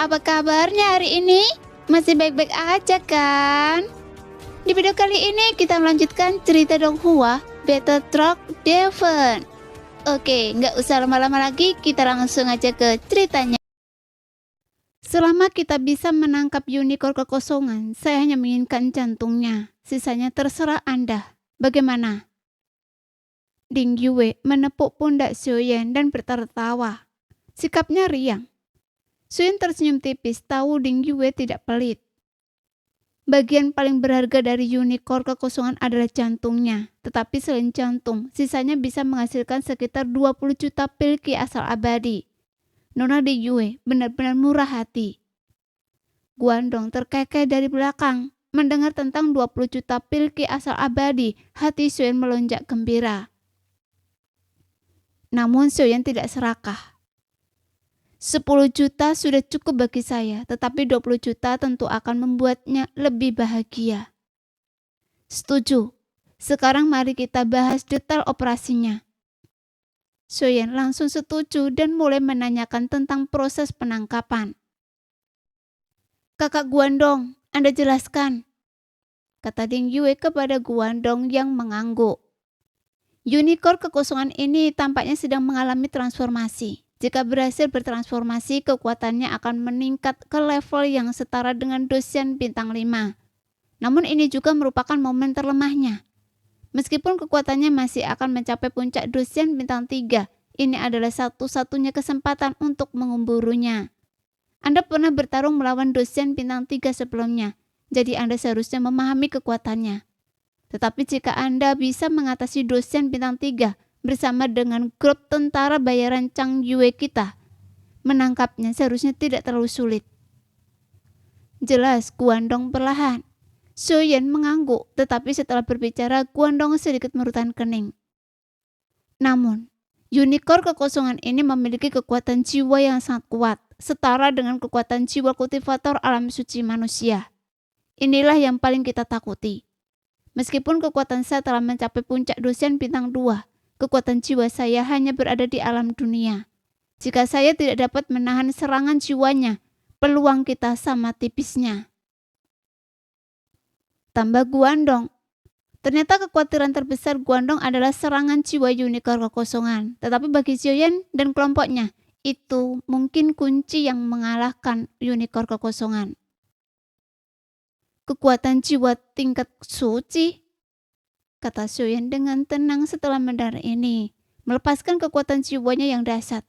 apa kabarnya hari ini? Masih baik-baik aja kan? Di video kali ini kita melanjutkan cerita Donghua Battle Truck Devon. Oke, nggak usah lama-lama lagi, kita langsung aja ke ceritanya. Selama kita bisa menangkap unicorn kekosongan, saya hanya menginginkan jantungnya. Sisanya terserah Anda. Bagaimana? Ding Yue menepuk pundak Xiaoyan dan tertawa. Sikapnya riang. Xiaoyan tersenyum tipis, tahu Ding Yue tidak pelit. Bagian paling berharga dari unicorn kekosongan adalah jantungnya. Tetapi selain jantung, sisanya bisa menghasilkan sekitar 20 juta pilki asal abadi. Nona Ding Yue benar-benar murah hati. Guandong terkekeh dari belakang. Mendengar tentang 20 juta pilki asal abadi, hati Xiaoyan melonjak gembira. Namun Xiaoyan tidak serakah. 10 juta sudah cukup bagi saya, tetapi 20 juta tentu akan membuatnya lebih bahagia. Setuju. Sekarang mari kita bahas detail operasinya. Xiaoyan langsung setuju dan mulai menanyakan tentang proses penangkapan. Kakak Guandong, Anda jelaskan, kata Ding Yue kepada Guandong yang mengangguk. Unicorn kekosongan ini tampaknya sedang mengalami transformasi. Jika berhasil bertransformasi, kekuatannya akan meningkat ke level yang setara dengan Dosian bintang 5. Namun ini juga merupakan momen terlemahnya. Meskipun kekuatannya masih akan mencapai puncak Dosian bintang 3, ini adalah satu-satunya kesempatan untuk mengumburunya. Anda pernah bertarung melawan Dosian bintang 3 sebelumnya, jadi Anda seharusnya memahami kekuatannya. Tetapi jika Anda bisa mengatasi Dosian bintang 3, bersama dengan grup tentara bayaran Chang Yue kita, menangkapnya seharusnya tidak terlalu sulit. Jelas, Guandong perlahan. Xiaoyan mengangguk, tetapi setelah berbicara, Guandong sedikit merutan kening. Namun, unicorn kekosongan ini memiliki kekuatan jiwa yang sangat kuat, setara dengan kekuatan jiwa kultivator alam suci manusia. Inilah yang paling kita takuti. Meskipun kekuatan saya telah mencapai puncak Dosian bintang 2, kekuatan jiwa saya hanya berada di alam dunia. Jika saya tidak dapat menahan serangan jiwanya, peluang kita sama tipisnya. Tambah Guandong. Ternyata kekhawatiran terbesar Guandong adalah serangan jiwa unicorn kekosongan. Tetapi bagi Xiaoyan dan kelompoknya, itu mungkin kunci yang mengalahkan unicorn kekosongan. Kekuatan jiwa tingkat suci, kata Xiaoyan dengan tenang setelah mendengar ini, melepaskan kekuatan jiwanya yang dahsyat.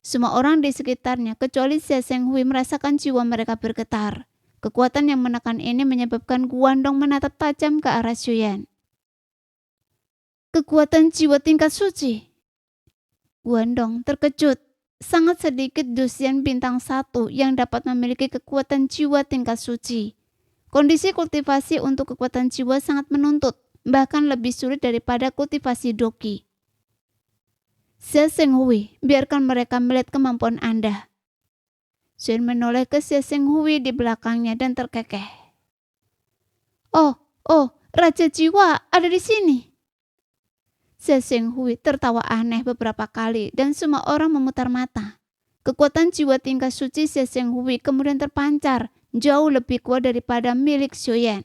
Semua orang di sekitarnya, kecuali Xie Zhenghui, merasakan jiwa mereka bergetar. Kekuatan yang menekan ini menyebabkan Guandong menatap tajam ke arah Xiaoyan. Kekuatan jiwa tingkat suci. Guandong terkejut. Sangat sedikit Dosian bintang 1 yang dapat memiliki kekuatan jiwa tingkat suci. Kondisi kultivasi untuk kekuatan jiwa sangat menuntut, bahkan lebih sulit daripada kultivasi doki. Xie Zhenghui, biarkan mereka melihat kemampuan Anda. Xiaoyan menoleh ke Xie Zhenghui di belakangnya dan terkekeh. Oh, Raja Jiwa ada di sini. Xie Zhenghui tertawa aneh beberapa kali dan semua orang memutar mata. Kekuatan jiwa tingkat suci Xie Zhenghui kemudian terpancar, jauh lebih kuat daripada milik Xiaoyan.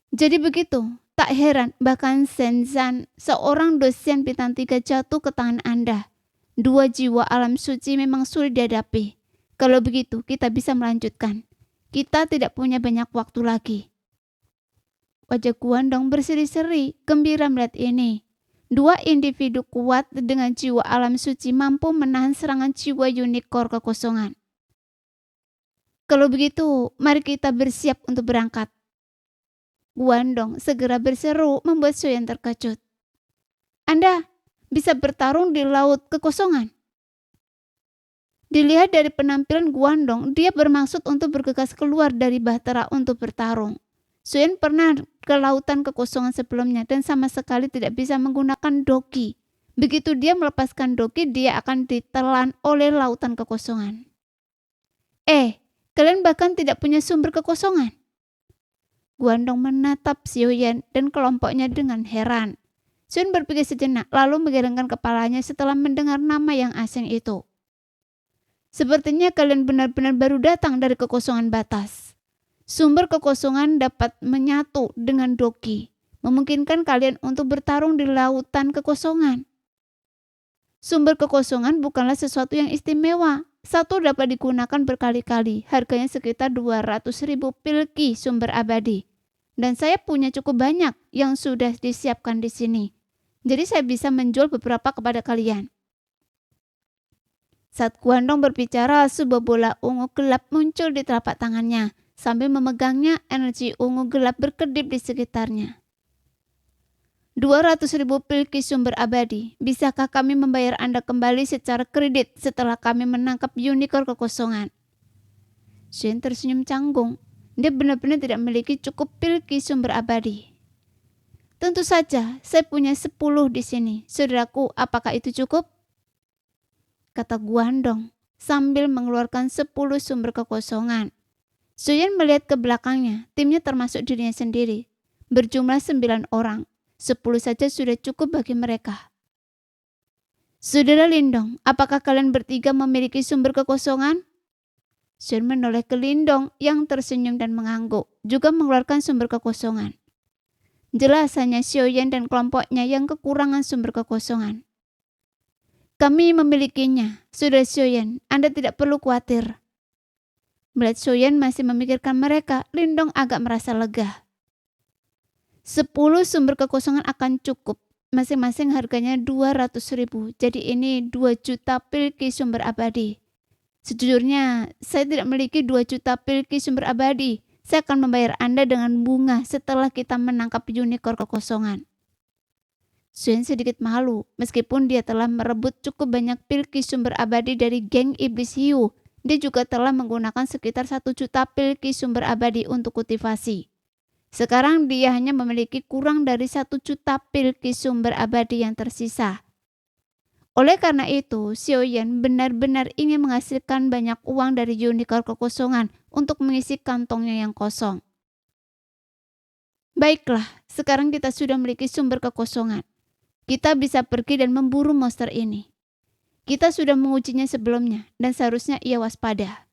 Jadi begitu, tak heran bahkan Shenzhen, seorang Dosian bintang 3 jatuh ke tangan Anda. 2 jiwa alam suci memang sulit dihadapi. Kalau begitu, kita bisa melanjutkan. Kita tidak punya banyak waktu lagi. Wajah Guandong berseri-seri, gembira melihat ini. 2 individu kuat dengan jiwa alam suci mampu menahan serangan jiwa unicorn kekosongan. Kalau begitu, mari kita bersiap untuk berangkat. Guandong segera berseru membuat Xiaoyan terkejut. Anda bisa bertarung di laut kekosongan. Dilihat dari penampilan Guandong, dia bermaksud untuk bergegas keluar dari bahtera untuk bertarung. Xiaoyan pernah ke lautan kekosongan sebelumnya dan sama sekali tidak bisa menggunakan doki. Begitu dia melepaskan doki, dia akan ditelan oleh lautan kekosongan. Kalian bahkan tidak punya sumber kekosongan. Guandong menatap Xiaoyan dan kelompoknya dengan heran. Xiaoyan berpikir sejenak, lalu menggelengkan kepalanya setelah mendengar nama yang asing itu. Sepertinya kalian benar-benar baru datang dari kekosongan batas. Sumber kekosongan dapat menyatu dengan Doki, memungkinkan kalian untuk bertarung di lautan kekosongan. Sumber kekosongan bukanlah sesuatu yang istimewa. Satu dapat digunakan berkali-kali, harganya sekitar 200.000 pilki sumber abadi. Dan saya punya cukup banyak yang sudah disiapkan di sini. Jadi saya bisa menjual beberapa kepada kalian. Saat Guandong berbicara, sebuah bola ungu gelap muncul di telapak tangannya. Sambil memegangnya, energi ungu gelap berkedip di sekitarnya. 200.000 pilki sumber abadi. Bisakah kami membayar Anda kembali secara kredit setelah kami menangkap unicorn kekosongan? Shen tersenyum canggung. Dia benar-benar tidak memiliki cukup pilki sumber abadi. Tentu saja, saya punya 10 di sini. Saudaraku, apakah itu cukup? Kata Guandong sambil mengeluarkan 10 sumber kekosongan. Suyen melihat ke belakangnya, timnya termasuk dirinya sendiri. Berjumlah 9 orang. 10 saja sudah cukup bagi mereka. Saudara Lindong, apakah kalian bertiga memiliki sumber kekosongan? Sun menoleh ke Lindong yang tersenyum dan mengangguk, juga mengeluarkan sumber kekosongan. Jelas hanya Xiaoyan dan kelompoknya yang kekurangan sumber kekosongan. Kami memilikinya, Saudara Xiaoyan, Anda tidak perlu khawatir. Melihat Xiaoyan masih memikirkan mereka, Lindong agak merasa lega. 10 sumber kekosongan akan cukup. Masing-masing harganya 200.000. Jadi ini 2 juta pilki sumber abadi. Sejujurnya, saya tidak memiliki 2 juta pilki sumber abadi. Saya akan membayar Anda dengan bunga setelah kita menangkap unicorn kekosongan. Suen sedikit malu, meskipun dia telah merebut cukup banyak pilki sumber abadi dari geng iblis hiu. Dia juga telah menggunakan sekitar 1 juta pilki sumber abadi untuk kultivasi. Sekarang dia hanya memiliki kurang dari 1 juta pilki sumber abadi yang tersisa. Oleh karena itu, Xiaoyan benar-benar ingin menghasilkan banyak uang dari unicorn kekosongan untuk mengisi kantongnya yang kosong. Baiklah, sekarang kita sudah memiliki sumber kekosongan. Kita bisa pergi dan memburu monster ini. Kita sudah mengujinya sebelumnya dan seharusnya ia waspada.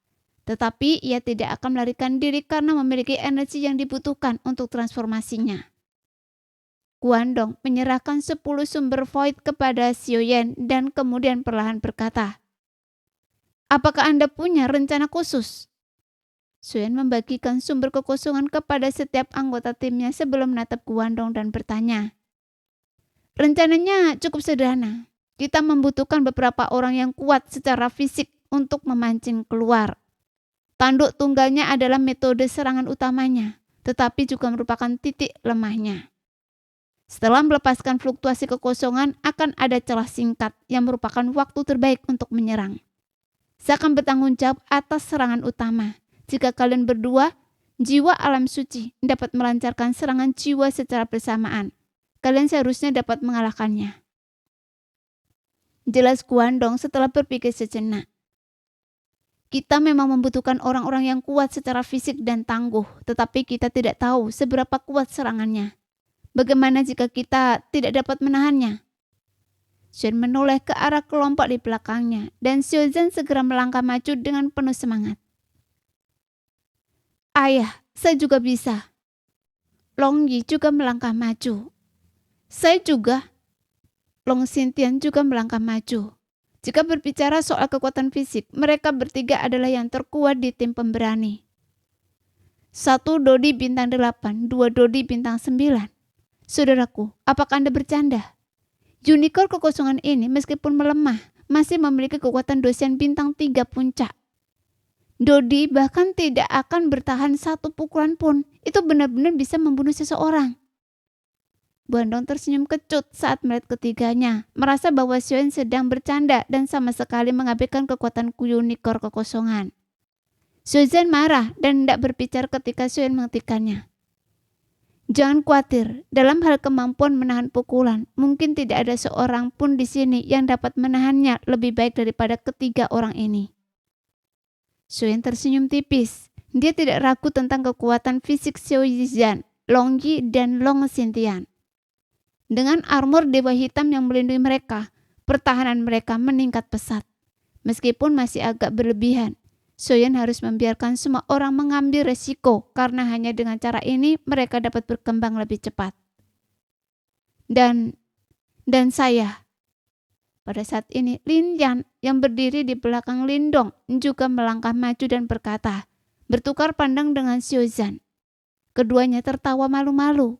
Tetapi ia tidak akan melarikan diri karena memiliki energi yang dibutuhkan untuk transformasinya. Guandong menyerahkan 10 sumber void kepada Xiaoyan dan kemudian perlahan berkata, apakah Anda punya rencana khusus? Xiaoyan membagikan sumber kekosongan kepada setiap anggota timnya sebelum menatap Guandong dan bertanya. Rencananya cukup sederhana. Kita membutuhkan beberapa orang yang kuat secara fisik untuk memancing keluar. Tanduk tunggalnya adalah metode serangan utamanya, tetapi juga merupakan titik lemahnya. Setelah melepaskan fluktuasi kekosongan, akan ada celah singkat yang merupakan waktu terbaik untuk menyerang. Saya akan bertanggung jawab atas serangan utama. Jika kalian berdua, jiwa alam suci dapat melancarkan serangan jiwa secara bersamaan. Kalian seharusnya dapat mengalahkannya. Jelas Guandong setelah berpikir sejenak. Kita memang membutuhkan orang-orang yang kuat secara fisik dan tangguh, tetapi kita tidak tahu seberapa kuat serangannya. Bagaimana jika kita tidak dapat menahannya? Shen menoleh ke arah kelompok di belakangnya, dan Xiaozhen segera melangkah maju dengan penuh semangat. Ayah, saya juga bisa. Long Yi juga melangkah maju. Saya juga. Long Xintian juga melangkah maju. Jika berbicara soal kekuatan fisik, mereka bertiga adalah yang terkuat di tim pemberani. 1 Dodi bintang 8, 2 Dodi bintang 9. Saudaraku, apakah Anda bercanda? Unicorn kekosongan ini meskipun melemah, masih memiliki kekuatan dosian bintang 3 puncak. Dodi bahkan tidak akan bertahan 1 pukulan pun. Itu benar-benar bisa membunuh seseorang. Guandong tersenyum kecut saat melihat ketiganya, merasa bahwa Xiaoyan sedang bercanda dan sama sekali mengabaikan kekuatan unicorn kekosongan. Xiaoyan marah dan hendak berbicara ketika Xiaoyan menghentikannya. Jangan khawatir, dalam hal kemampuan menahan pukulan, mungkin tidak ada seorang pun di sini yang dapat menahannya lebih baik daripada ketiga orang ini. Xiaoyan tersenyum tipis. Dia tidak ragu tentang kekuatan fisik Xiaoyan, Long Yi, dan Long Xintian. Dengan armor dewa hitam yang melindungi mereka, pertahanan mereka meningkat pesat. Meskipun masih agak berlebihan, Soyeon harus membiarkan semua orang mengambil resiko karena hanya dengan cara ini mereka dapat berkembang lebih cepat. Dan saya, pada saat ini Lin Yan yang berdiri di belakang Lindong juga melangkah maju dan berkata, bertukar pandang dengan Xiaozan. Keduanya tertawa malu-malu.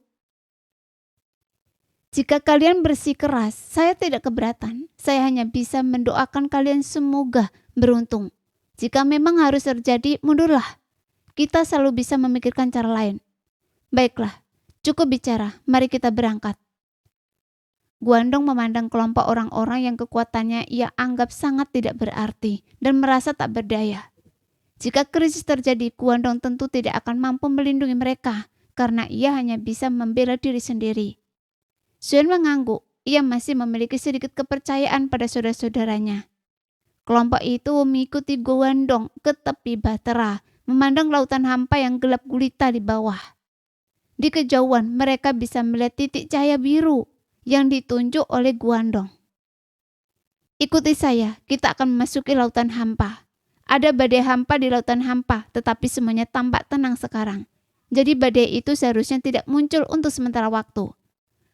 Jika kalian bersikeras, saya tidak keberatan. Saya hanya bisa mendoakan kalian semoga beruntung. Jika memang harus terjadi, mundurlah. Kita selalu bisa memikirkan cara lain. Baiklah, cukup bicara. Mari kita berangkat. Guandong memandang kelompok orang-orang yang kekuatannya ia anggap sangat tidak berarti dan merasa tak berdaya. Jika krisis terjadi, Guandong tentu tidak akan mampu melindungi mereka karena ia hanya bisa membela diri sendiri. Xuan mengangguk, ia masih memiliki sedikit kepercayaan pada saudara-saudaranya. Kelompok itu mengikuti Guandong ke tepi bahtera, memandang lautan hampa yang gelap gulita di bawah. Di kejauhan mereka bisa melihat titik cahaya biru yang ditunjuk oleh Guandong. Ikuti saya, kita akan memasuki lautan hampa. Ada badai hampa di lautan hampa, tetapi semuanya tampak tenang sekarang. Jadi badai itu seharusnya tidak muncul untuk sementara waktu.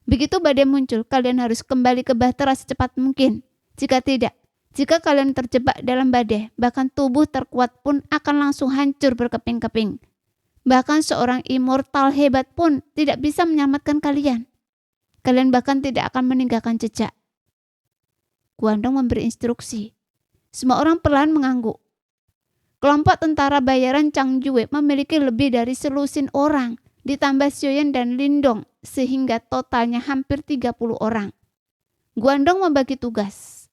Begitu badai muncul, kalian harus kembali ke bahtera secepat mungkin. Jika tidak, jika kalian terjebak dalam badai, bahkan tubuh terkuat pun akan langsung hancur berkeping-keping. Bahkan seorang immortal hebat pun tidak bisa menyelamatkan kalian. Kalian bahkan tidak akan meninggalkan jejak. Guandong memberi instruksi. Semua orang perlahan mengangguk. Kelompok tentara bayaran Chang Yue memiliki lebih dari selusin orang, ditambah Xiaoyan dan Lindong, sehingga totalnya hampir 30 orang. Guandong membagi tugas.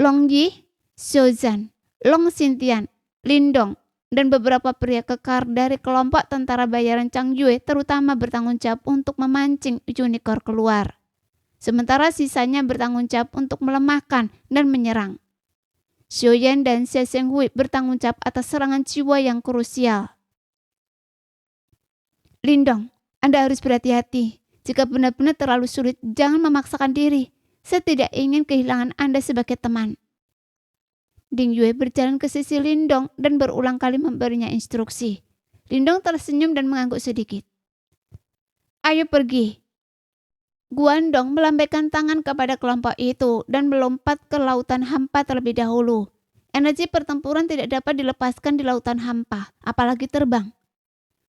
Long Yi, Xiaozan, Long Xintian, Lindong, dan beberapa pria kekar dari kelompok tentara bayaran Chang Yue terutama bertanggung jawab untuk memancing unicorn keluar. Sementara sisanya bertanggung jawab untuk melemahkan dan menyerang. Xiaoyan dan Xie Zhenghui bertanggung jawab atas serangan jiwa yang krusial. Lindong, Anda harus berhati-hati. Jika benar-benar terlalu sulit, jangan memaksakan diri. Saya tidak ingin kehilangan Anda sebagai teman. Ding Yue berjalan ke sisi Lindong dan berulang kali memberinya instruksi. Lindong tersenyum dan mengangguk sedikit. Ayo pergi. Guandong melambaikan tangan kepada kelompok itu dan melompat ke lautan hampa terlebih dahulu. Energi pertempuran tidak dapat dilepaskan di lautan hampa, apalagi terbang.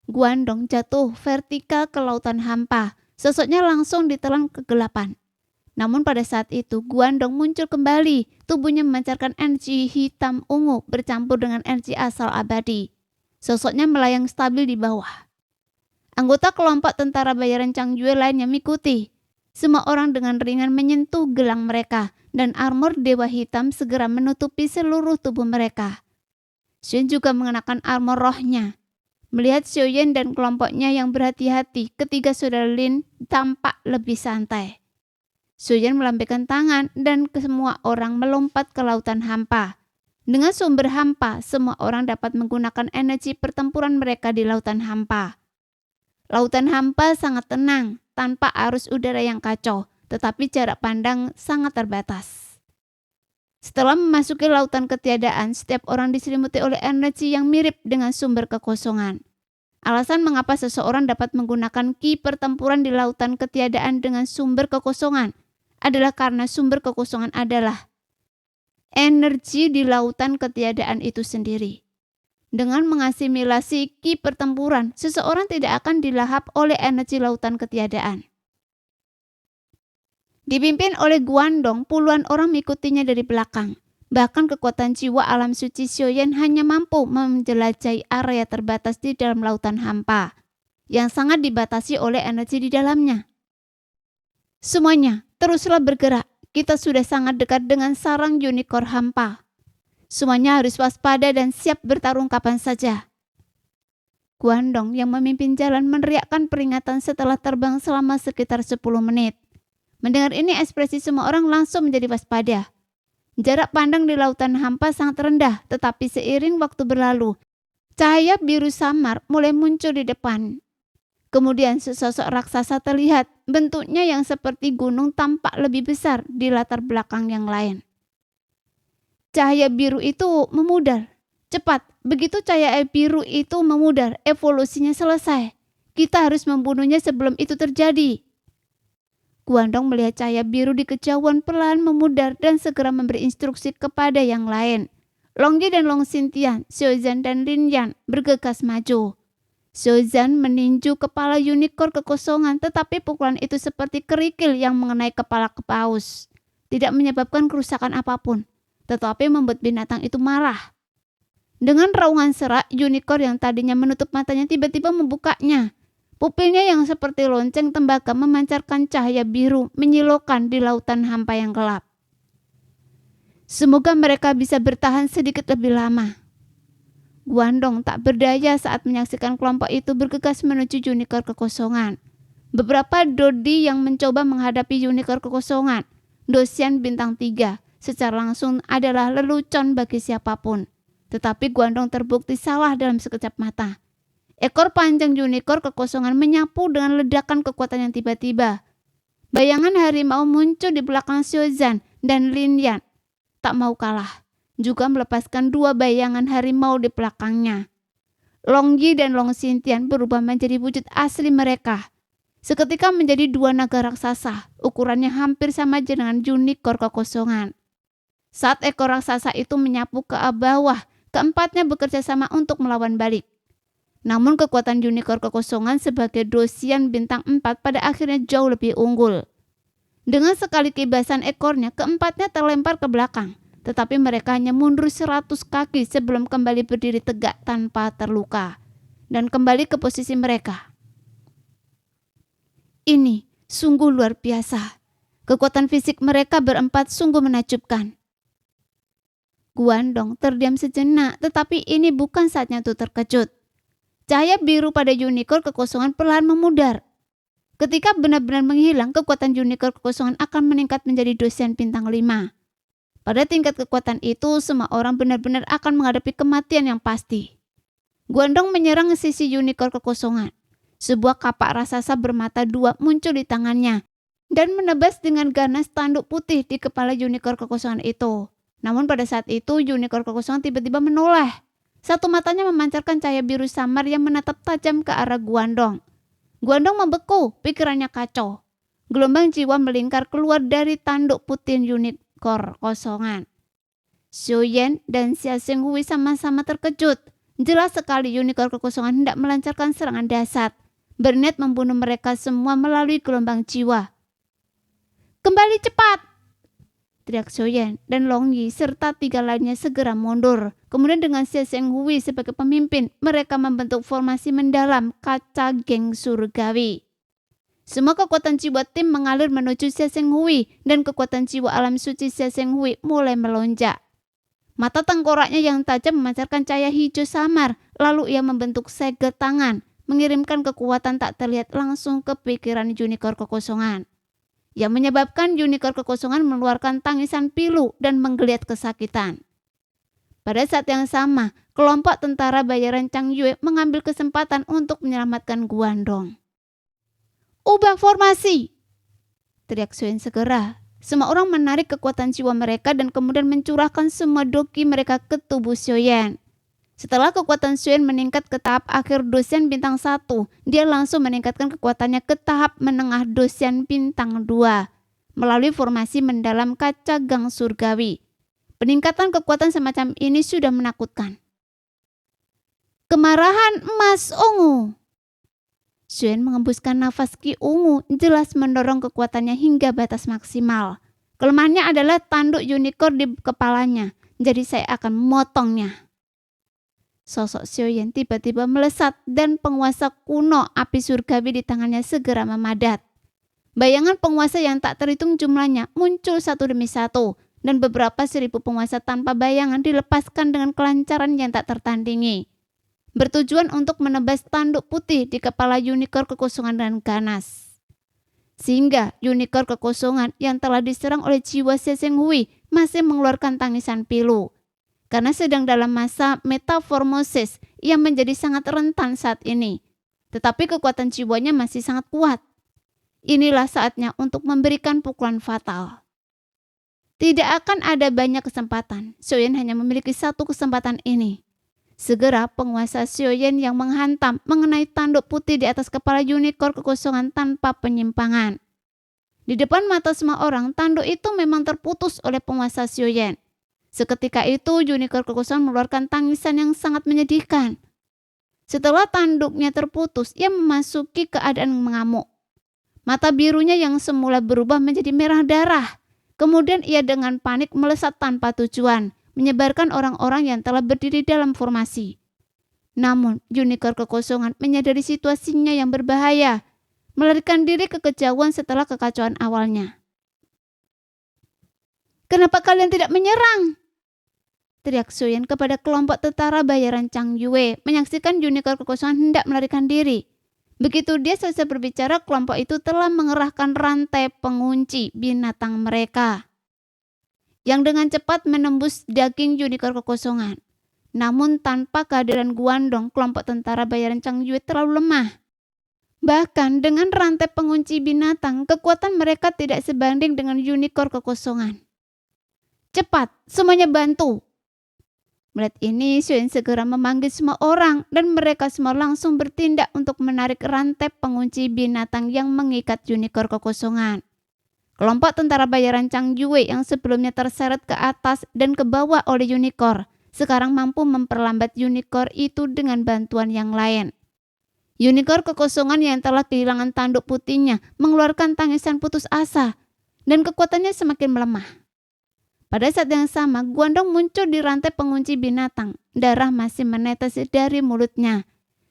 Guandong jatuh vertikal ke lautan hampa, sosoknya langsung ditelan kegelapan. Namun pada saat itu Guandong muncul kembali, tubuhnya memancarkan energi hitam ungu bercampur dengan energi asal abadi. Sosoknya melayang stabil di bawah. Anggota kelompok tentara bayaran Chang Yue lainnya mengikuti. Semua orang dengan ringan menyentuh gelang mereka dan armor dewa hitam segera menutupi seluruh tubuh mereka. Xuan juga mengenakan armor rohnya. Melihat Xiaoyan dan kelompoknya yang berhati-hati, ketiga saudara Lin tampak lebih santai. Xiaoyan melambaikan tangan dan semua orang melompat ke lautan hampa. Dengan sumber hampa, semua orang dapat menggunakan energi pertempuran mereka di lautan hampa. Lautan hampa sangat tenang, tanpa arus udara yang kacau, tetapi jarak pandang sangat terbatas. Setelah memasuki lautan ketiadaan, setiap orang diselimuti oleh energi yang mirip dengan sumber kekosongan. Alasan mengapa seseorang dapat menggunakan ki pertempuran di lautan ketiadaan dengan sumber kekosongan adalah karena sumber kekosongan adalah energi di lautan ketiadaan itu sendiri. Dengan mengasimilasi ki pertempuran, seseorang tidak akan dilahap oleh energi lautan ketiadaan. Dipimpin oleh Guandong, puluhan orang mengikutinya dari belakang. Bahkan kekuatan jiwa alam suci Xiaoyan hanya mampu menjelajahi area terbatas di dalam lautan hampa, yang sangat dibatasi oleh energi di dalamnya. Semuanya, teruslah bergerak. Kita sudah sangat dekat dengan sarang unicorn hampa. Semuanya harus waspada dan siap bertarung kapan saja. Guandong yang memimpin jalan meneriakkan peringatan setelah terbang selama sekitar 10 menit. Mendengar ini ekspresi semua orang langsung menjadi waspada. Jarak pandang di lautan hampa sangat rendah, tetapi seiring waktu berlalu, cahaya biru samar mulai muncul di depan. Kemudian sesosok raksasa terlihat, bentuknya yang seperti gunung tampak lebih besar di latar belakang yang lain. cahaya biru itu memudar. Cepat, begitu cahaya biru itu memudar, evolusinya selesai. Kita harus membunuhnya sebelum itu terjadi. Guandong melihat cahaya biru di kejauhan perlahan memudar dan segera memberi instruksi kepada yang lain. Longyi dan Long Xintian, Xiaozhan dan Lin Yan bergegas maju. Xiaozhan meninju kepala unicorn kekosongan, tetapi pukulan itu seperti kerikil yang mengenai kepala paus. Tidak menyebabkan kerusakan apapun, tetapi membuat binatang itu marah. Dengan raungan serak, unicorn yang tadinya menutup matanya tiba-tiba membukanya. Pupilnya yang seperti lonceng tembaga memancarkan cahaya biru menyilaukan di lautan hampa yang gelap. Semoga mereka bisa bertahan sedikit lebih lama. Guandong tak berdaya saat menyaksikan kelompok itu bergegas menuju unicorn kekosongan. Beberapa dodi yang mencoba menghadapi unicorn kekosongan, Dosian bintang 3, secara langsung adalah lelucon bagi siapapun. Tetapi Guandong terbukti salah dalam sekejap mata. Ekor panjang unicorn kekosongan menyapu dengan ledakan kekuatan yang tiba-tiba. Bayangan harimau muncul di belakang Xiaozhan dan Lin Yan. Tak mau kalah, juga melepaskan 2 bayangan harimau di belakangnya. Longyi dan Long Xintian berubah menjadi wujud asli mereka. Seketika menjadi 2 naga raksasa, ukurannya hampir sama dengan unicorn kekosongan. Saat ekor raksasa itu menyapu ke bawah, keempatnya bekerja sama untuk melawan balik. Namun kekuatan unicorn kekosongan sebagai Dosian bintang 4 pada akhirnya jauh lebih unggul. Dengan sekali kibasan ekornya, keempatnya terlempar ke belakang. Tetapi mereka hanya mundur 100 kaki sebelum kembali berdiri tegak tanpa terluka. Dan kembali ke posisi mereka. Ini sungguh luar biasa. Kekuatan fisik mereka berempat sungguh menakjubkan. Guandong terdiam sejenak, tetapi ini bukan saatnya untuk terkejut. Cahaya biru pada unicorn kekosongan perlahan memudar. Ketika benar-benar menghilang, kekuatan unicorn kekosongan akan meningkat menjadi Dosian bintang 5. Pada tingkat kekuatan itu, semua orang benar-benar akan menghadapi kematian yang pasti. Guandong menyerang sisi unicorn kekosongan. Sebuah kapak raksasa bermata 2 muncul di tangannya dan menebas dengan ganas tanduk putih di kepala unicorn kekosongan itu. Namun pada saat itu, unicorn kekosongan tiba-tiba menoleh. Satu matanya memancarkan cahaya biru samar yang menatap tajam ke arah Guandong. Guandong membeku, pikirannya kacau. Gelombang jiwa melingkar keluar dari tanduk putih unicorn kekosongan. Xiaoyan dan Xia Xinghui sama-sama terkejut. Jelas sekali unicorn kekosongan hendak melancarkan serangan dahsyat, berniat membunuh mereka semua melalui gelombang jiwa. Kembali cepat! Teriak Xiaoyan dan Longyi serta 3 lainnya segera mundur. Kemudian dengan Xia Xinghui sebagai pemimpin, mereka membentuk formasi mendalam kaca geng surgawi. Semua kekuatan jiwa tim mengalir menuju Xia Xinghui dan kekuatan jiwa alam suci Xia Xinghui mulai melonjak. Mata tengkoraknya yang tajam memancarkan cahaya hijau samar, lalu ia membentuk segel tangan, mengirimkan kekuatan tak terlihat langsung ke pikiran unicorn kekosongan. Yang menyebabkan unicorn kekosongan mengeluarkan tangisan pilu dan menggeliat kesakitan. Pada saat yang sama, kelompok tentara bayaran Chang Yue mengambil kesempatan untuk menyelamatkan Guandong. Ubah formasi! Teriak Xuan segera. Semua orang menarik kekuatan jiwa mereka dan kemudian mencurahkan semua doki mereka ke tubuh Xiaoyan. Setelah kekuatan Xuan meningkat ke tahap akhir Dosian bintang 1, dia langsung meningkatkan kekuatannya ke tahap menengah Dosian bintang 2 melalui formasi mendalam kaca gang surgawi. Peningkatan kekuatan semacam ini sudah menakutkan. Kemarahan emas ungu. Xuan mengembuskan nafas ki ungu, jelas mendorong kekuatannya hingga batas maksimal. Kelemahannya adalah tanduk unicorn di kepalanya, jadi saya akan memotongnya. Sosok Xiaoyan tiba-tiba melesat dan penguasa kuno api surgawi di tangannya segera memadat. Bayangan penguasa yang tak terhitung jumlahnya muncul satu demi satu dan beberapa 1000 penguasa tanpa bayangan dilepaskan dengan kelancaran yang tak tertandingi. Bertujuan untuk menebas tanduk putih di kepala unicorn kekosongan dan ganas. Sehingga unicorn kekosongan yang telah diserang oleh jiwa Xia Xinghui masih mengeluarkan tangisan pilu. Karena sedang dalam masa metamorfosis yang menjadi sangat rentan saat ini. Tetapi kekuatan jiwanya masih sangat kuat. Inilah saatnya untuk memberikan pukulan fatal. Tidak akan ada banyak kesempatan. Xiaoyan hanya memiliki satu kesempatan ini. Segera penguasa Xiaoyan yang menghantam mengenai tanduk putih di atas kepala unicorn kekosongan tanpa penyimpangan. Di depan mata semua orang, tanduk itu memang terputus oleh penguasa Xiaoyan. Seketika itu, unicorn kekosongan mengeluarkan tangisan yang sangat menyedihkan. Setelah tanduknya terputus, ia memasuki keadaan mengamuk. Mata birunya yang semula berubah menjadi merah darah. Kemudian ia dengan panik melesat tanpa tujuan, menyebarkan orang-orang yang telah berdiri dalam formasi. Namun, unicorn kekosongan menyadari situasinya yang berbahaya, melarikan diri ke kejauhan setelah kekacauan awalnya. "Kenapa kalian tidak menyerang?" teriak Xiaoyan kepada kelompok tentara bayaran Chang Yue, menyaksikan unicorn kekosongan hendak melarikan diri. Begitu dia selesai berbicara, kelompok itu telah mengerahkan rantai pengunci binatang mereka yang dengan cepat menembus daging unicorn kekosongan. Namun tanpa kehadiran Guandong, kelompok tentara bayaran Chang Yue terlalu lemah. Bahkan dengan rantai pengunci binatang, kekuatan mereka tidak sebanding dengan unicorn kekosongan. "Cepat, semuanya bantu!" Melihat ini, Xiaoyan segera memanggil semua orang dan mereka semua langsung bertindak untuk menarik rantai pengunci binatang yang mengikat unicorn kekosongan. Kelompok tentara bayaran Chang Yue yang sebelumnya terseret ke atas dan ke bawah oleh unicorn, sekarang mampu memperlambat unicorn itu dengan bantuan yang lain. Unicorn kekosongan yang telah kehilangan tanduk putihnya mengeluarkan tangisan putus asa dan kekuatannya semakin melemah. Pada saat yang sama, Guandong muncul di rantai pengunci binatang. Darah masih menetes dari mulutnya.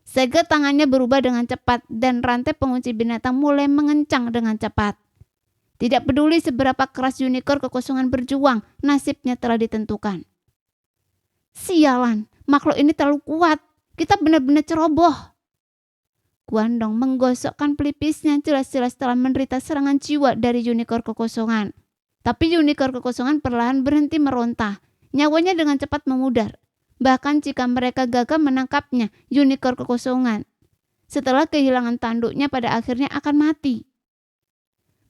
Sehingga tangannya berubah dengan cepat dan rantai pengunci binatang mulai mengencang dengan cepat. Tidak peduli seberapa keras unicorn kekosongan berjuang, nasibnya telah ditentukan. "Sialan, makhluk ini terlalu kuat. Kita benar-benar ceroboh." Guandong menggosokkan pelipisnya, jelas-jelas telah menderita serangan jiwa dari unicorn kekosongan. Tapi unicorn kekosongan perlahan berhenti meronta. Nyawanya dengan cepat memudar. Bahkan jika mereka gagal menangkapnya, unicorn kekosongan setelah kehilangan tanduknya pada akhirnya akan mati.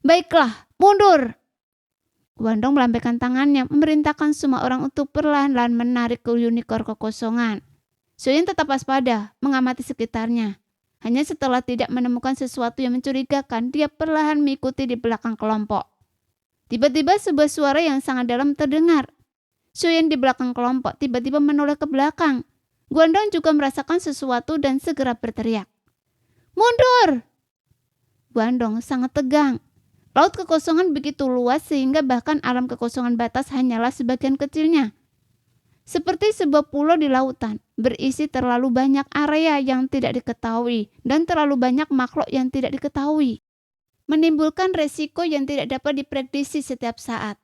"Baiklah, mundur!" Guandong melambaikan tangannya, memerintahkan semua orang untuk perlahan-lahan menarik ke unicorn kekosongan. Xiaoyan tetap waspada, mengamati sekitarnya. Hanya setelah tidak menemukan sesuatu yang mencurigakan, dia perlahan mengikuti di belakang kelompok. Tiba-tiba sebuah suara yang sangat dalam terdengar. Xiaoyan di belakang kelompok tiba-tiba menoleh ke belakang. Guandong juga merasakan sesuatu dan segera berteriak, "Mundur!" Guandong sangat tegang. Laut kekosongan begitu luas sehingga bahkan alam kekosongan batas hanyalah sebagian kecilnya. Seperti sebuah pulau di lautan, berisi terlalu banyak area yang tidak diketahui dan terlalu banyak makhluk yang tidak diketahui. Menimbulkan resiko yang tidak dapat diprediksi setiap saat.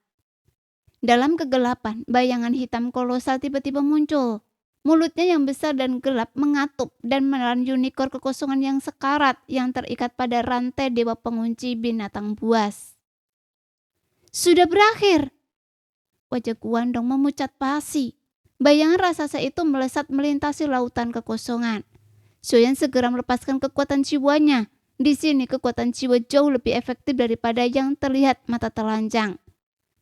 Dalam kegelapan, bayangan hitam kolosal tiba-tiba muncul. Mulutnya yang besar dan gelap mengatup dan menelan unicorn kekosongan yang sekarat yang terikat pada rantai dewa pengunci binatang buas. "Sudah berakhir!" Wajah Guandong memucat pasi. Bayangan raksasa itu melesat melintasi lautan kekosongan. Xiaoyan segera melepaskan kekuatan jiwanya. Di sini kekuatan jiwa jauh lebih efektif daripada yang terlihat mata telanjang.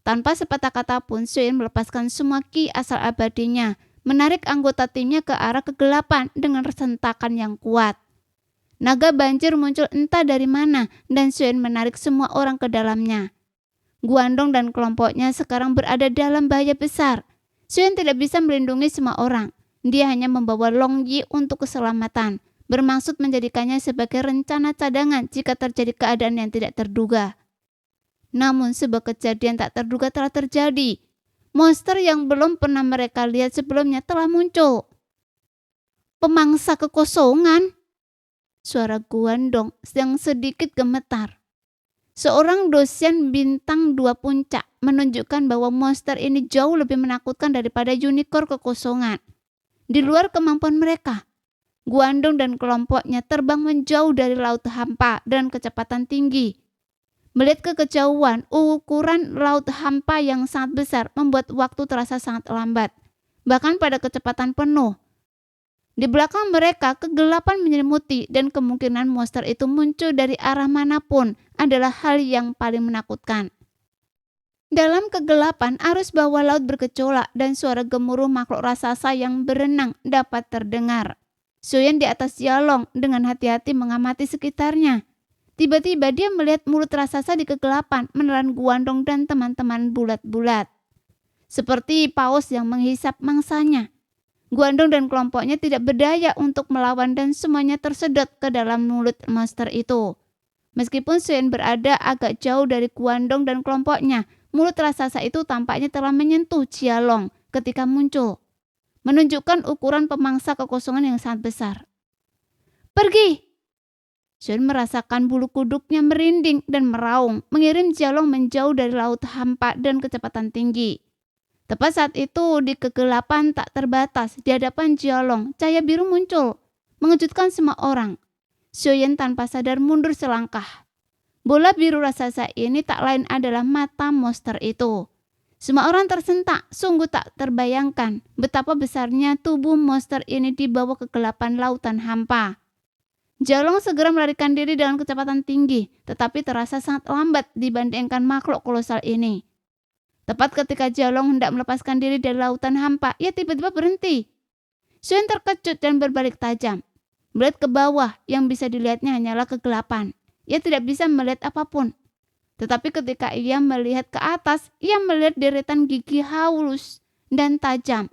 Tanpa sepatah kata pun, Xiaoyan melepaskan semua ki asal abadinya, menarik anggota timnya ke arah kegelapan dengan sentakan yang kuat. Naga banjir muncul entah dari mana dan Xiaoyan menarik semua orang ke dalamnya. Guandong dan kelompoknya sekarang berada dalam bahaya besar. Xiaoyan tidak bisa melindungi semua orang. Dia hanya membawa Long Yi untuk keselamatan, bermaksud menjadikannya sebagai rencana cadangan jika terjadi keadaan yang tidak terduga. Namun sebuah kejadian tak terduga telah terjadi. Monster yang belum pernah mereka lihat sebelumnya telah muncul. "Pemangsa kekosongan!" Suara Guandong yang sedikit gemetar. Seorang dosen bintang 2 puncak menunjukkan bahwa monster ini jauh lebih menakutkan daripada unicorn kekosongan. Di luar kemampuan mereka, Guandong dan kelompoknya terbang menjauh dari laut hampa dengan kecepatan tinggi. Melihat ke kejauhan, ukuran laut hampa yang sangat besar membuat waktu terasa sangat lambat, bahkan pada kecepatan penuh. Di belakang mereka, kegelapan menyelimuti dan kemungkinan monster itu muncul dari arah manapun adalah hal yang paling menakutkan. Dalam kegelapan, arus bawah laut bergejolak dan suara gemuruh makhluk raksasa yang berenang dapat terdengar. Xiaoyan di atas Jialong dengan hati-hati mengamati sekitarnya. Tiba-tiba dia melihat mulut raksasa di kegelapan menelan Guandong dan teman-teman bulat-bulat. Seperti paus yang menghisap mangsanya. Guandong dan kelompoknya tidak berdaya untuk melawan dan semuanya tersedot ke dalam mulut monster itu. Meskipun Xiaoyan berada agak jauh dari Guandong dan kelompoknya, mulut raksasa itu tampaknya telah menyentuh Jialong ketika muncul, menunjukkan ukuran pemangsa kekosongan yang sangat besar. Pergi! Xiaoyan merasakan bulu kuduknya merinding dan meraung, mengirim Jialong menjauh dari laut hampa dan kecepatan tinggi. Tepat saat itu, di kegelapan tak terbatas, di hadapan Jialong, cahaya biru muncul, mengejutkan semua orang. Xiaoyan tanpa sadar mundur selangkah. Bola biru raksasa ini tak lain adalah mata monster itu. Semua orang tersentak, sungguh tak terbayangkan betapa besarnya tubuh monster ini di bawah kegelapan lautan hampa. Jialong segera melarikan diri dengan kecepatan tinggi, tetapi terasa sangat lambat dibandingkan makhluk kolosal ini. Tepat ketika Jialong hendak melepaskan diri dari lautan hampa, ia tiba-tiba berhenti. Xiaoyan terkejut dan berbalik tajam. Melihat ke bawah, yang bisa dilihatnya hanyalah kegelapan. Ia tidak bisa melihat apapun. Tetapi ketika ia melihat ke atas, ia melihat deretan gigi halus dan tajam.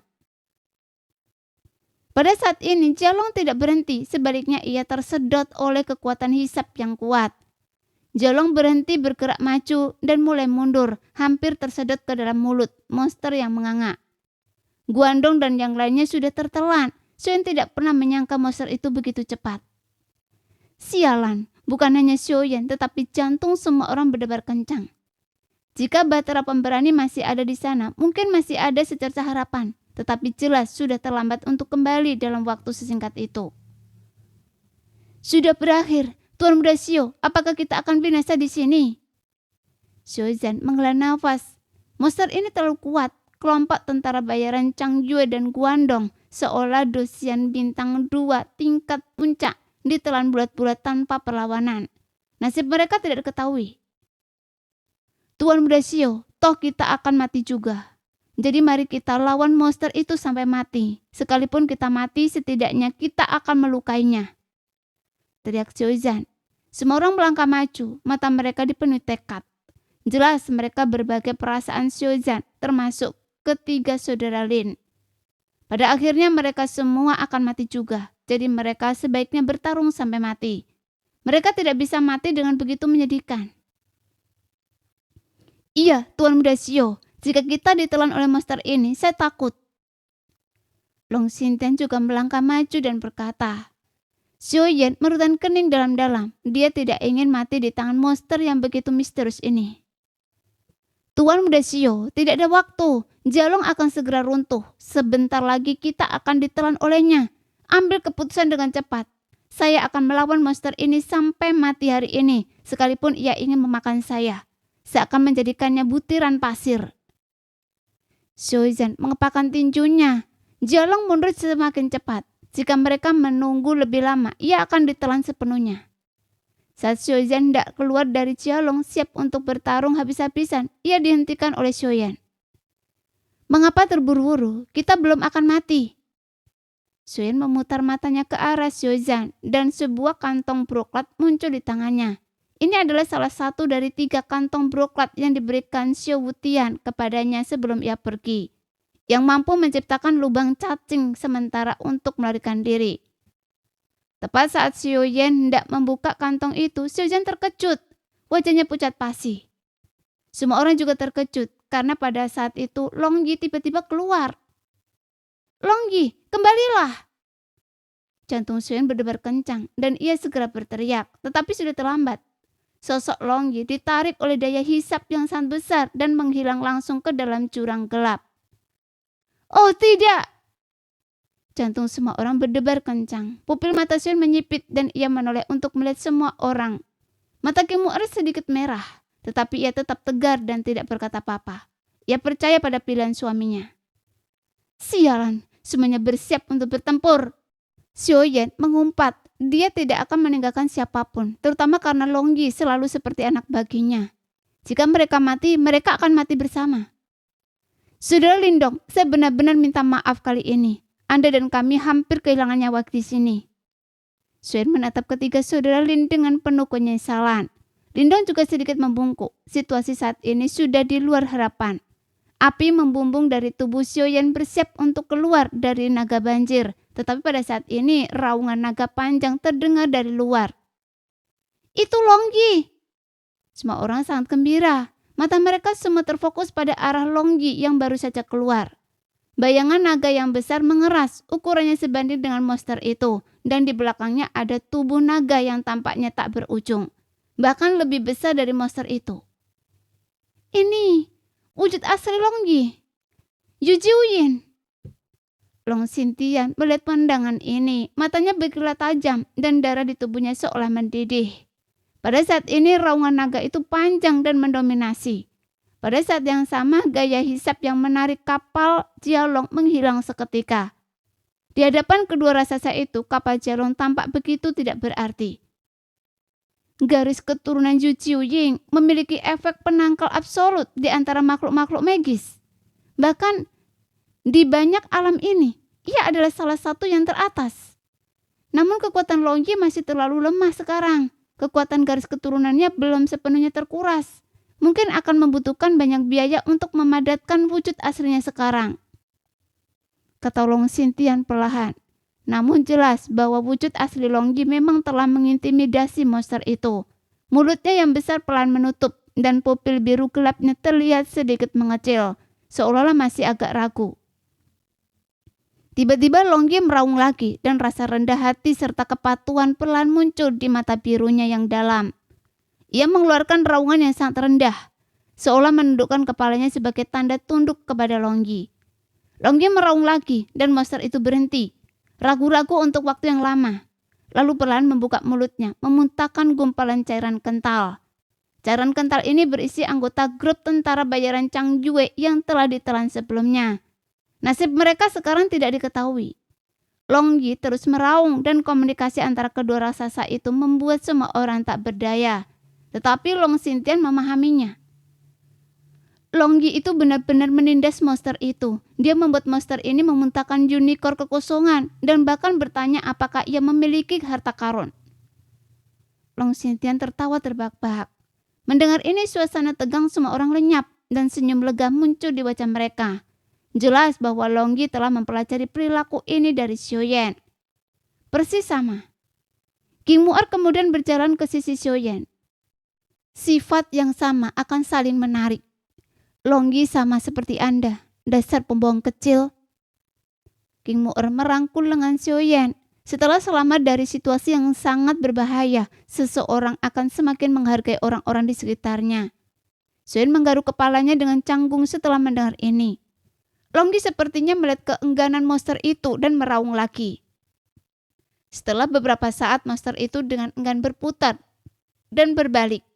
Pada saat ini, Jialong tidak berhenti, sebaliknya ia tersedot oleh kekuatan hisap yang kuat. Jialong berhenti bergerak maju dan mulai mundur, hampir tersedot ke dalam mulut monster yang menganga. Guandong dan yang lainnya sudah tertelan. Xiaoyan tidak pernah menyangka monster itu begitu cepat. Sialan, bukan hanya Xiaoyan, tetapi jantung semua orang berdebar kencang. Jika Bahtera Pemberani masih ada di sana, mungkin masih ada secerca harapan. Tetapi jelas sudah terlambat untuk kembali dalam waktu sesingkat itu. Sudah berakhir, Tuan Muda Xiao, apakah kita akan binasa di sini? Xiaozan menghela nafas. Monster ini terlalu kuat. Kelompok tentara bayaran Chang Yue dan Guandong seolah dosian bintang 2 tingkat puncak ditelan bulat-bulat tanpa perlawanan. Nasib mereka tidak diketahui. Tuan Muda Xiao, toh kita akan mati juga. Jadi mari kita lawan monster itu sampai mati. Sekalipun kita mati, setidaknya kita akan melukainya. Teriak Xiaozan. Semua orang melangkah maju, mata mereka dipenuhi tekad. Jelas mereka berbagai perasaan Xiaozan, termasuk ketiga saudara Lin. Pada akhirnya mereka semua akan mati juga. Jadi mereka sebaiknya bertarung sampai mati. Mereka tidak bisa mati dengan begitu menyedihkan. Iya, Tuan Muda Xiao. Jika kita ditelan oleh monster ini, saya takut. Long Xintian juga melangkah maju dan berkata, Xiaoyan merutan kening dalam-dalam. Dia tidak ingin mati di tangan monster yang begitu misterius ini. Tuan Muda Xiao, tidak ada waktu. Jialong akan segera runtuh. Sebentar lagi kita akan ditelan olehnya. Ambil keputusan dengan cepat. Saya akan melawan monster ini sampai mati hari ini. Sekalipun ia ingin memakan saya. Saya akan menjadikannya butiran pasir. Xiaozan mengepakkan tinjunya. Jialong mundur semakin cepat. Jika mereka menunggu lebih lama, ia akan ditelan sepenuhnya. Saat Xiaozan hendak keluar dari Jialong siap untuk bertarung habis-habisan, ia dihentikan oleh Xiaoyan. Mengapa terburu-buru? Kita belum akan mati. Xiaoyan memutar matanya ke arah Xiaozan dan sebuah kantong broklat muncul di tangannya. Ini adalah salah satu dari 3 kantong broklat yang diberikan Xiao Wutian kepadanya sebelum ia pergi, yang mampu menciptakan lubang cacing sementara untuk melarikan diri. Tepat saat Xiaoyan hendak membuka kantong itu, Xiaozan terkejut. Wajahnya pucat pasi. Semua orang juga terkejut karena pada saat itu Long Yi tiba-tiba keluar. Long Yi, kembalilah! Jantung Xiaoyan berdebar kencang dan ia segera berteriak, tetapi sudah terlambat. Sosok Long Yi ditarik oleh daya hisap yang sangat besar dan menghilang langsung ke dalam jurang gelap. Oh tidak! Jantung semua orang berdebar kencang. Pupil mata Xiaoyan menyipit dan ia menoleh untuk melihat semua orang. Mata Ki Mu'er sedikit merah, tetapi ia tetap tegar dan tidak berkata apa-apa. Ia percaya pada pilihan suaminya. Sialan, semuanya bersiap untuk bertempur. Xiaoyan mengumpat. Dia tidak akan meninggalkan siapapun, terutama karena Long Yi selalu seperti anak baginya. Jika mereka mati, mereka akan mati bersama. Saudara Lindong, saya benar-benar minta maaf kali ini. Anda dan kami hampir kehilangan nyawa di sini. Suen menatap ketiga saudara Lin dengan penuh penyesalan. Lindong juga sedikit membungkuk. Situasi saat ini sudah di luar harapan. Api membumbung dari tubuh Sioyen bersiap untuk keluar dari naga banjir. Tetapi pada saat ini raungan naga panjang terdengar dari luar. Itu Longyi! Semua orang sangat gembira. Mata mereka semua terfokus pada arah Longyi yang baru saja keluar. Bayangan naga yang besar mengeras, ukurannya sebanding dengan monster itu. Dan di belakangnya ada tubuh naga yang tampaknya tak berujung. Bahkan lebih besar dari monster itu. Ini wujud asli Longyi. Yu Jiuyin. Long Xintian melihat pandangan ini. Matanya berkilat tajam dan darah di tubuhnya seolah mendidih. Pada saat ini raungan naga itu panjang dan mendominasi. Pada saat yang sama gaya hisap yang menarik kapal Jialong menghilang seketika. Di hadapan kedua raksasa itu kapal Jialong tampak begitu tidak berarti. Garis keturunan Yu Jiuying memiliki efek penangkal absolut di antara makhluk-makhluk magis. Bahkan di banyak alam ini, ia adalah salah satu yang teratas. Namun kekuatan Longyi masih terlalu lemah sekarang. Kekuatan garis keturunannya belum sepenuhnya terkuras. Mungkin akan membutuhkan banyak biaya untuk memadatkan wujud aslinya sekarang. Kata Long Xintian perlahan. Namun jelas bahwa wujud asli Longyi memang telah mengintimidasi monster itu. Mulutnya yang besar pelan menutup dan pupil biru gelapnya terlihat sedikit mengecil, seolah-olah masih agak ragu. Tiba-tiba Longyi meraung lagi dan rasa rendah hati serta kepatuhan pelan muncul di mata birunya yang dalam. Ia mengeluarkan raungan yang sangat rendah, seolah menundukkan kepalanya sebagai tanda tunduk kepada Longyi. Longyi meraung lagi dan monster itu berhenti, ragu-ragu untuk waktu yang lama. Lalu perlahan membuka mulutnya, memuntahkan gumpalan cairan kental. Cairan kental ini berisi anggota grup tentara bayaran Chang Yue yang telah ditelan sebelumnya. Nasib mereka sekarang tidak diketahui. Longyi terus meraung dan komunikasi antara kedua raksasa itu membuat semua orang tak berdaya. Tetapi Long Xintian memahaminya. Longyi itu benar-benar menindas monster itu. Dia membuat monster ini memuntahkan unicorn kekosongan dan bahkan bertanya apakah ia memiliki harta karun. Long Xintian tertawa terbahak-bahak. Mendengar ini suasana tegang semua orang lenyap dan senyum lega muncul di wajah mereka. Jelas bahwa Longyi telah mempelajari perilaku ini dari Xiuyan. Persis sama. King Mu'er kemudian berjalan ke sisi Xiuyan. Sifat yang sama akan saling menarik. Longyi sama seperti Anda, dasar pembohong kecil. King Mu'er merangkul lengan Xiuyan. Setelah selamat dari situasi yang sangat berbahaya, seseorang akan semakin menghargai orang-orang di sekitarnya. Xiuyan menggaruk kepalanya dengan canggung setelah mendengar ini. Longyi sepertinya melihat keengganan monster itu dan meraung lagi. Setelah beberapa saat monster itu dengan enggan berputar dan berbalik.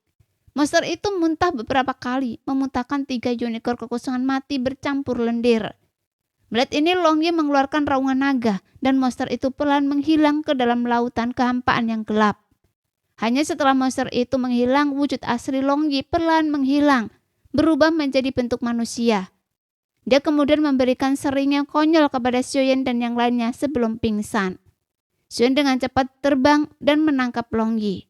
Monster itu muntah beberapa kali, memuntahkan 3 unicorn kekosongan mati bercampur lendir. Melihat ini Longyi mengeluarkan raungan naga dan monster itu pelan menghilang ke dalam lautan kehampaan yang gelap. Hanya setelah monster itu menghilang, wujud asli Longyi pelan menghilang, berubah menjadi bentuk manusia. Dia kemudian memberikan sering yang konyol kepada Xiuyan dan yang lainnya sebelum pingsan. Xiuyan dengan cepat terbang dan menangkap Longyi.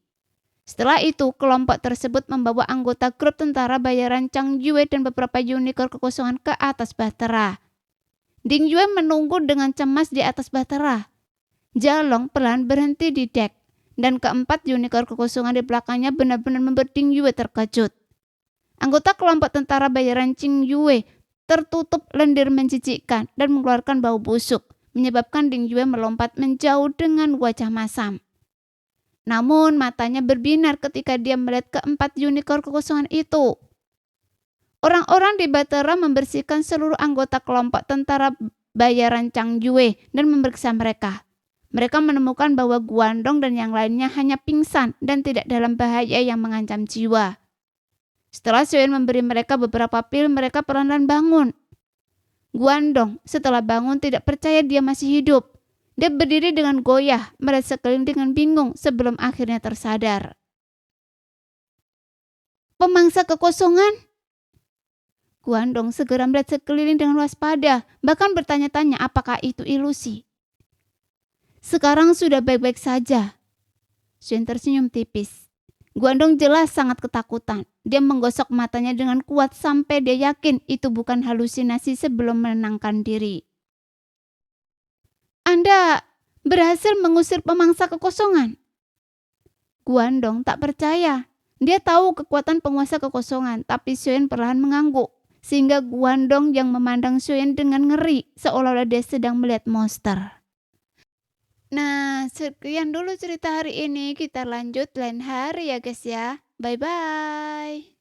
Setelah itu, kelompok tersebut membawa anggota grup tentara bayaran Chang Yue dan beberapa unicorn kekosongan ke atas bahtera. Ding Yue menunggu dengan cemas di atas bahtera. Jialong pelan berhenti di dek, dan keempat unicorn kekosongan di belakangnya benar-benar membuat Ding Yue terkejut. Anggota kelompok tentara bayaran Chang Yue tertutup lendir menjijikkan dan mengeluarkan bau busuk, menyebabkan Ding Yue melompat menjauh dengan wajah masam. Namun matanya berbinar ketika dia melihat keempat unicorn kekosongan itu. Orang-orang di bahtera membersihkan seluruh anggota kelompok tentara bayaran Chang Yue dan memeriksa mereka. Mereka menemukan bahwa Guandong dan yang lainnya hanya pingsan dan tidak dalam bahaya yang mengancam jiwa. Setelah Xiuyan memberi mereka beberapa pil, mereka perlahan bangun. Guandong setelah bangun tidak percaya dia masih hidup. Dia berdiri dengan goyah, melihat sekeliling dengan bingung sebelum akhirnya tersadar. Pemangsa kekosongan? Guandong segera melihat sekeliling dengan waspada, bahkan bertanya-tanya apakah itu ilusi. Sekarang sudah baik-baik saja. Xuan tersenyum tipis. Guandong jelas sangat ketakutan. Dia menggosok matanya dengan kuat sampai dia yakin itu bukan halusinasi sebelum menenangkan diri. Anda berhasil mengusir pemangsa kekosongan? Guandong tak percaya. Dia tahu kekuatan penguasa kekosongan, tapi Xuan perlahan mengangguk. Sehingga Guandong yang memandang Xuan dengan ngeri, seolah-olah dia sedang melihat monster. Nah, sekian dulu cerita hari ini. Kita lanjut lain hari ya guys ya. Bye-bye.